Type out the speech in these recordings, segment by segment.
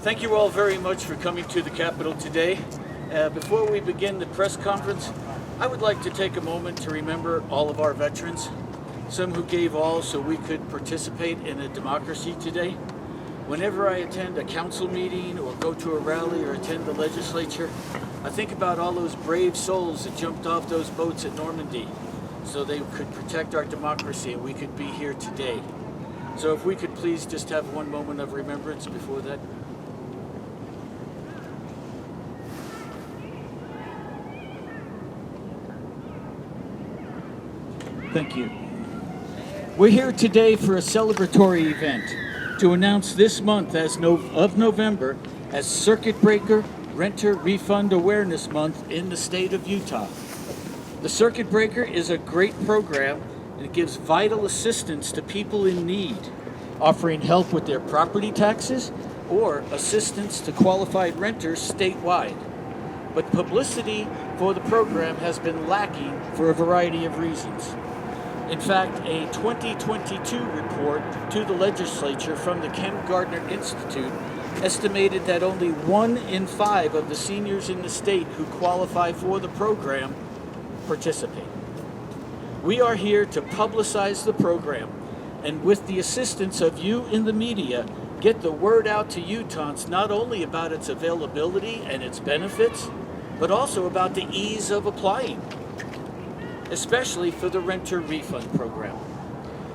Thank you all very much for coming to the Capitol today. Before we begin the press conference, I would like to take a moment to remember all of our veterans, some who gave all so we could participate in a democracy today. Whenever I attend a council meeting or go to a rally or attend the legislature, I think about all those brave souls that jumped off those boats at Normandy so they could protect our democracy and we could be here today. So if we could please just have one moment of remembrance before that. Thank you. We're here today for a celebratory event to announce this month of November as Circuit Breaker Renter Refund Awareness Month in the state of Utah. The Circuit Breaker is a great program and it gives vital assistance to people in need, offering help with their property taxes or assistance to qualified renters statewide. But publicity for the program has been lacking for a variety of reasons. In fact, a 2022 report to the legislature from the Ken Gardner Institute estimated that only 1 in 5 of the seniors in the state who qualify for the program participate. We are here to publicize the program and with the assistance of you in the media, get the word out to Utahns not only about its availability and its benefits, but also about the ease of applying, especially for the renter refund program.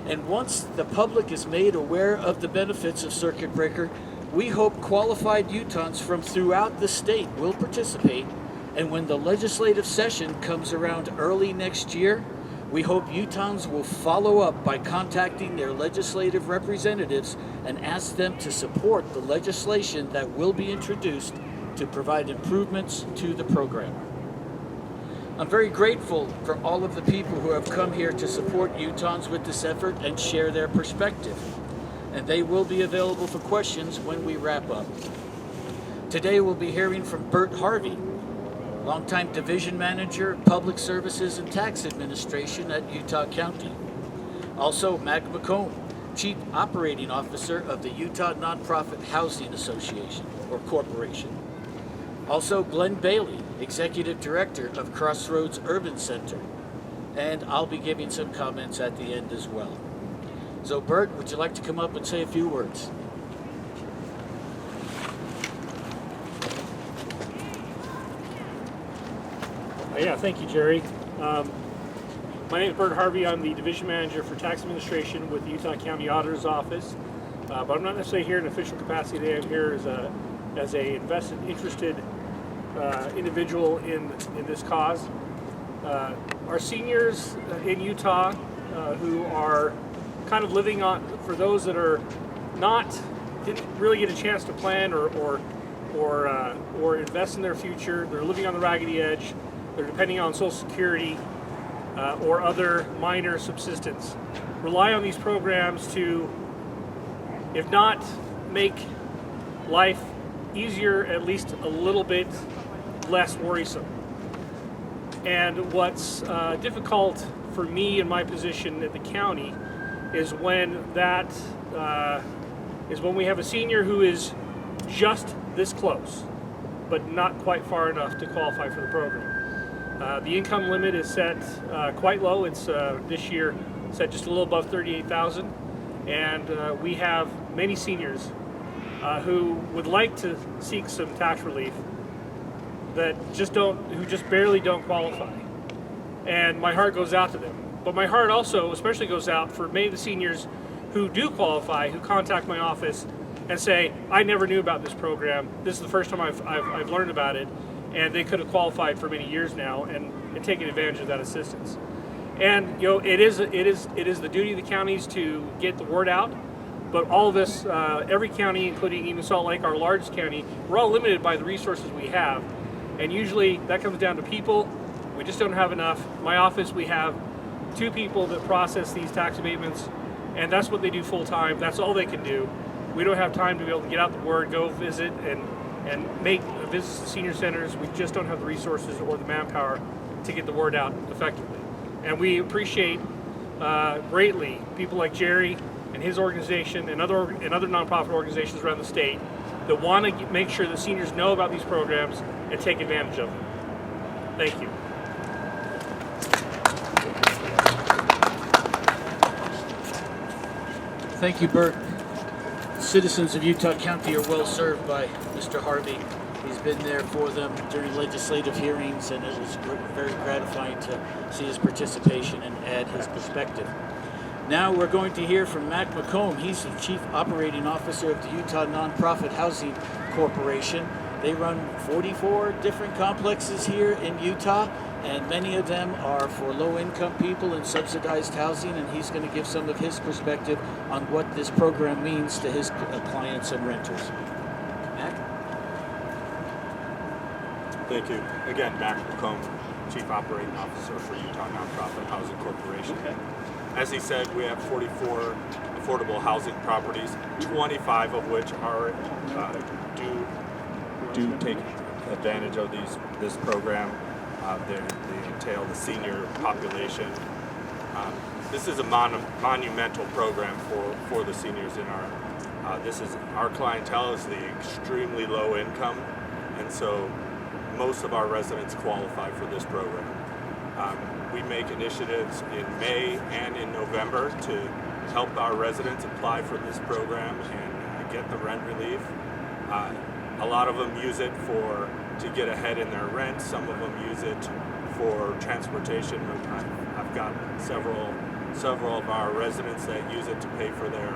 And once the public is made aware of the benefits of Circuit Breaker, we hope qualified Utahns from throughout the state will participate. And when the legislative session comes around early next year, we hope Utahns will follow up by contacting their legislative representatives and ask them to support the legislation that will be introduced to provide improvements to the program. I'm very grateful for all of the people who have come here to support Utahns with this effort and share their perspective. And they will be available for questions when we wrap up. Today we'll be hearing from Bert Harvey, longtime Division Manager, Public Services and Tax Administration at Utah County. Also, Mac McComb, Chief Operating Officer of the Utah Nonprofit Housing Association, or Corporation. Also, Glenn Bailey, Executive Director of Crossroads Urban Center. And I'll be giving some comments at the end as well. So Bert, would you like to come up and say a few words? Yeah, thank you, Jerry. My name is Bert Harvey. I'm the Division Manager for Tax Administration with the Utah County Auditor's Office. But I'm not necessarily here in official capacity today. I'm here as a invested, interested individual in this cause. Our seniors in Utah who are kind of living on, for those that are didn't really get a chance to plan or invest in their future, they're living on the raggedy edge, they're depending on Social Security or other minor subsistence, rely on these programs to, if not make life easier, at least a little bit less worrisome. And what's difficult for me in my position at the county is when we have a senior who is just this close, but not quite far enough to qualify for the program. The income limit is set quite low. It's this year set just a little above $38,000, and we have many seniors who would like to seek some tax relief who just barely don't qualify. And my heart goes out to them. But my heart also especially goes out for many of the seniors who do qualify, who contact my office and say, I never knew about this program. This is the first time I've learned about it, and they could have qualified for many years now and taken advantage of that assistance. And it is the duty of the counties to get the word out. But all of us, every county, including even Salt Lake, our largest county, we're all limited by the resources we have. And usually that comes down to people. We just don't have enough. My office, we have 2 people that process these tax abatements, and that's what they do full time. That's all they can do. We don't have time to be able to get out the word, go visit and make visits to senior centers. We just don't have the resources or the manpower to get the word out effectively. And we appreciate greatly people like Jerry and his organization and other nonprofit organizations around the state that want to make sure that seniors know about these programs and take advantage of them. Thank you. Thank you, Bert. Citizens of Utah County are well served by Mr. Harvey. He's been there for them during legislative hearings, and it was very gratifying to see his participation and add his perspective. Now we're going to hear from Mac McComb. He's the Chief Operating Officer of the Utah Nonprofit Housing Corporation. They run 44 different complexes here in Utah, and many of them are for low-income people and subsidized housing, and he's going to give some of his perspective on what this program means to his clients and renters. Mac? Thank you. Again, Mac McComb, Chief Operating Officer for Utah Nonprofit Housing Corporation. Okay. As he said, we have 44 affordable housing properties, 25 of which are do take advantage of this program. They entail the senior population. This is a monumental program for the seniors in our clientele is the extremely low income, and so most of our residents qualify for this program. We make initiatives in May and in November to help our residents apply for this program and get the rent relief. A lot of them use it to get ahead in their rent. Some of them use it for transportation. I've got several of our residents that use it to pay for their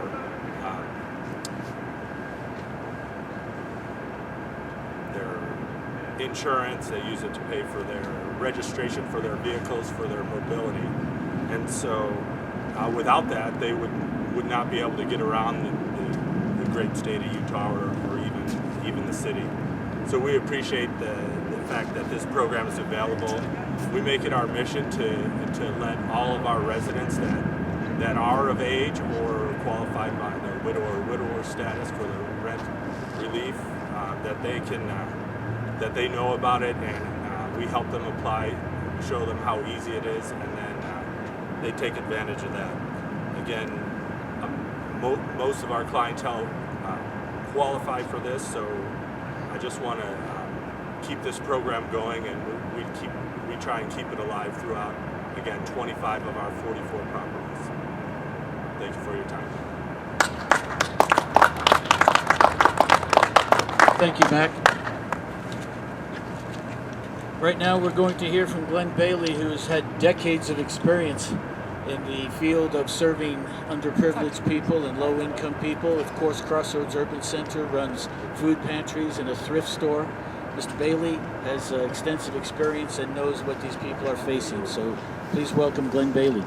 insurance. They use it to pay for their registration for their vehicles, for their mobility. And so without that, they would not be able to get around the great state of Utah or even the city. So we appreciate the fact that this program is available. We make it our mission to let all of our residents that are of age or qualified by the widower status for the rent relief, that they know about it, and we help them apply, show them how easy it is, and then they take advantage of that. Again, most of our clientele qualify for this, so I just want to keep this program going, and we try and keep it alive throughout, again, 25 of our 44 properties. Thank you for your time. Thank you, Mac. Right now we're going to hear from Glenn Bailey, who's had decades of experience in the field of serving underprivileged people and low-income people. Of course, Crossroads Urban Center runs food pantries and a thrift store. Mr. Bailey has extensive experience and knows what these people are facing. So please welcome Glenn Bailey.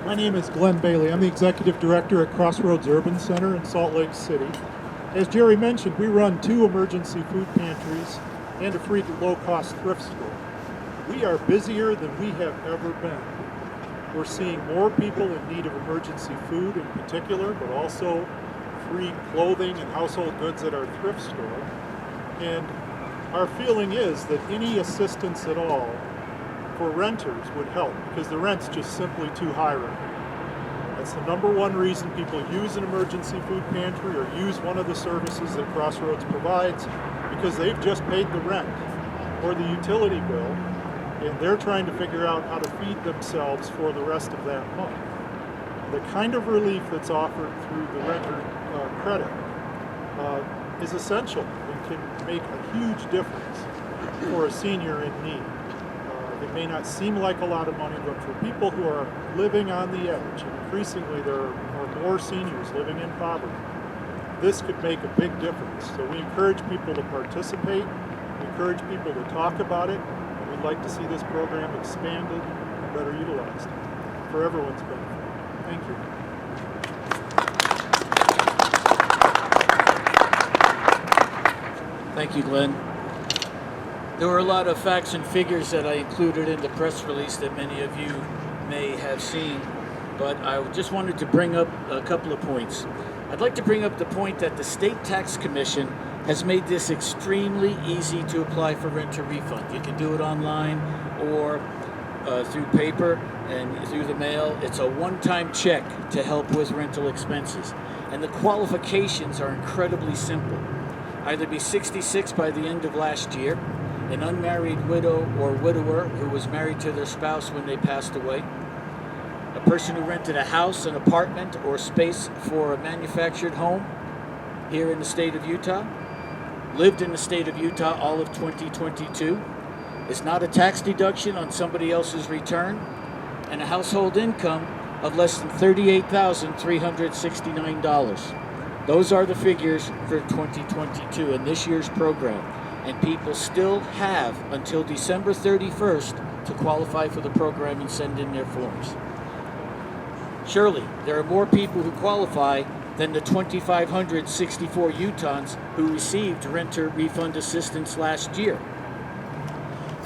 My name is Glenn Bailey. I'm the Executive Director at Crossroads Urban Center in Salt Lake City. As Jerry mentioned, we run 2 emergency food pantries and a free low-cost thrift store. We are busier than we have ever been. We're seeing more people in need of emergency food in particular, but also free clothing and household goods at our thrift store. And our feeling is that any assistance at all for renters would help, because the rent's just simply too high right now. That's the number one reason people use an emergency food pantry or use one of the services that Crossroads provides, because they've just paid the rent or the utility bill, and they're trying to figure out how to feed themselves for the rest of that month. The kind of relief that's offered through the renter credit is essential and can make a huge difference for a senior in need. It may not seem like a lot of money, but for people who are living on the edge, and increasingly there are more seniors living in poverty, this could make a big difference. So we encourage people to participate, we encourage people to talk about it, and we'd like to see this program expanded and better utilized for everyone's benefit. Thank you. Thank you, Glenn. There were a lot of facts and figures that I included in the press release that many of you may have seen, but I just wanted to bring up a couple of points. I'd like to bring up the point that the State Tax Commission has made this extremely easy to apply for renter refund. You can do it online or through paper and through the mail. It's a one-time check to help with rental expenses. and the qualifications are incredibly simple. Either be 66 by the end of last year, an unmarried widow or widower who was married to their spouse when they passed away, a person who rented a house, an apartment, or space for a manufactured home here in the state of Utah, lived in the state of Utah all of 2022, is not a tax deduction on somebody else's return, and a household income of less than $38,369. Those are the figures for 2022 in this year's program, and people still have until December 31st to qualify for the program and send in their forms. Surely, there are more people who qualify than the 2,564 Utahns who received renter refund assistance last year.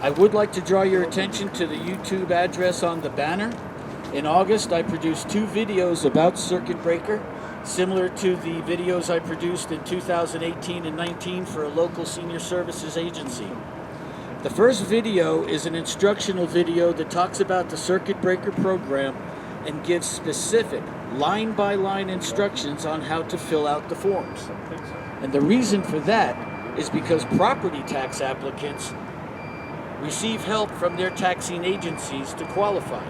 I would like to draw your attention to the YouTube address on the banner. In August, I produced 2 videos about circuit breaker, similar to the videos I produced in 2018 and 19 for a local senior services agency. The first video is an instructional video that talks about the circuit breaker program and gives specific line-by-line instructions on how to fill out the forms. And the reason for that is because property tax applicants receive help from their taxing agencies to qualify,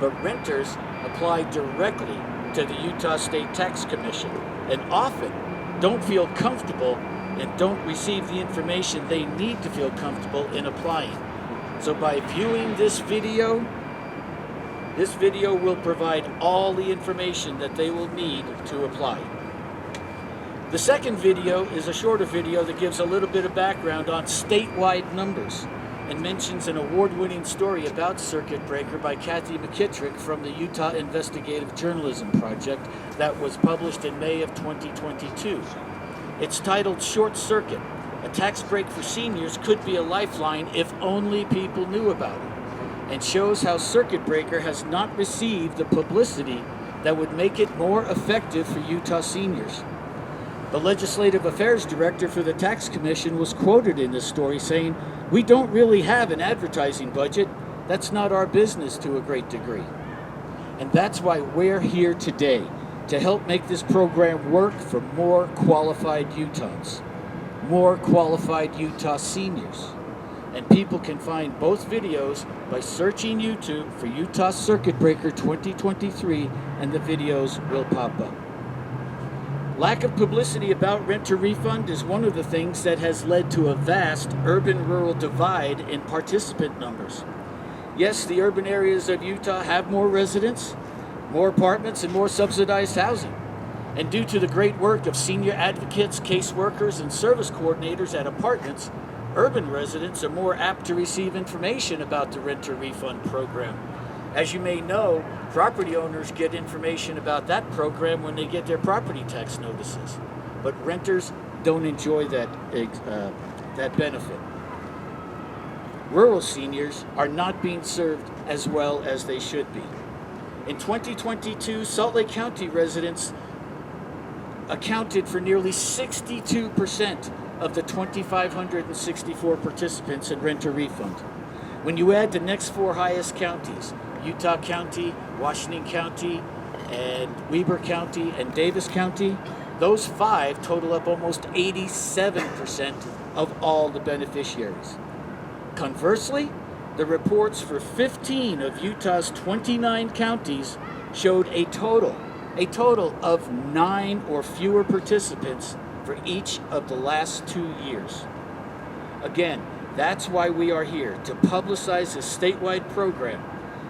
but renters apply directly to the Utah State Tax Commission and often don't feel comfortable and don't receive the information they need to feel comfortable in applying. So by viewing this video will provide all the information that they will need to apply. The second video is a shorter video that gives a little bit of background on statewide numbers and mentions an award-winning story about circuit breaker by Kathy McKittrick from the Utah Investigative Journalism Project that was published in May of 2022. It's titled Short Circuit, a tax break for seniors could be a lifeline if only people knew about it, and shows how circuit breaker has not received the publicity that would make it more effective for Utah seniors. The Legislative Affairs Director for the Tax Commission was quoted in this story saying, "We don't really have an advertising budget. That's not our business to a great degree." And that's why we're here today, to help make this program work for more qualified Utahns, more qualified Utah seniors. And people can find both videos by searching YouTube for Utah Circuit Breaker 2023, and the videos will pop up. Lack of publicity about renter refund is one of the things that has led to a vast urban-rural divide in participant numbers. Yes, the urban areas of Utah have more residents, more apartments, and more subsidized housing. And due to the great work of senior advocates, caseworkers, and service coordinators at apartments, urban residents are more apt to receive information about the renter refund program. As you may know, property owners get information about that program when they get their property tax notices, but renters don't enjoy that benefit. Rural seniors are not being served as well as they should be. In 2022, Salt Lake County residents accounted for nearly 62% of the 2,564 participants in renter refund. When you add the next 4 highest counties, Utah County, Washington County, and Weber County, and Davis County, those 5 total up almost 87% of all the beneficiaries. Conversely, the reports for 15 of Utah's 29 counties showed a total of 9 or fewer participants for each of the last 2 years. Again, that's why we are here, to publicize this statewide program,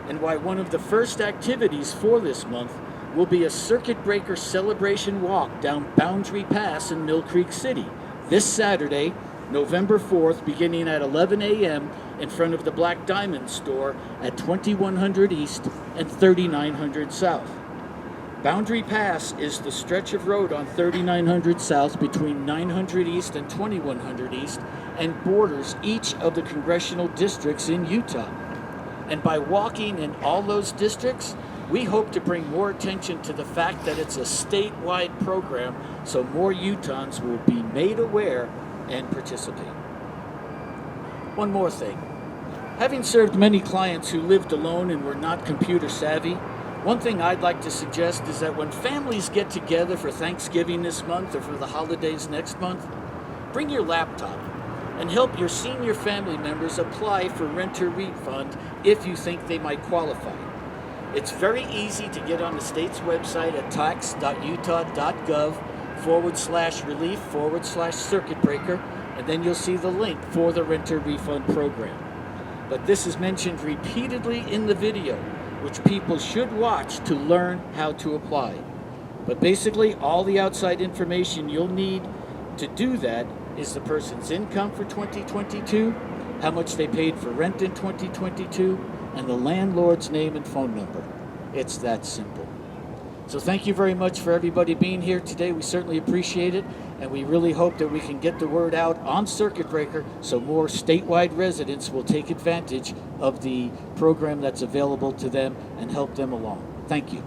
and why one of the first activities for this month will be a circuit breaker celebration walk down Boundary Pass in Mill Creek City this Saturday, November 4th, beginning at 11 a.m. in front of the Black Diamond store at 2100 East and 3900 South. Boundary Pass is the stretch of road on 3900 South between 900 East and 2100 East and borders each of the congressional districts in Utah. And by walking in all those districts, we hope to bring more attention to the fact that it's a statewide program, so more Utahns will be made aware and participate. One more thing. Having served many clients who lived alone and were not computer savvy, One thing I'd like to suggest is that when families get together for Thanksgiving this month or for the holidays next month, bring your laptop and help your senior family members apply for renter refund if you think they might qualify. It's very easy to get on the state's website at tax.utah.gov/relief/circuit breaker, and then you'll see the link for the renter refund program. But this is mentioned repeatedly in the video, which people should watch to learn how to apply. But basically, all the outside information you'll need to do that is the person's income for 2022, how much they paid for rent in 2022, and the landlord's name and phone number. It's that simple. So thank you very much for everybody being here today. We certainly appreciate it, and we really hope that we can get the word out on Circuit Breaker so more statewide residents will take advantage of the program that's available to them and help them along. Thank you.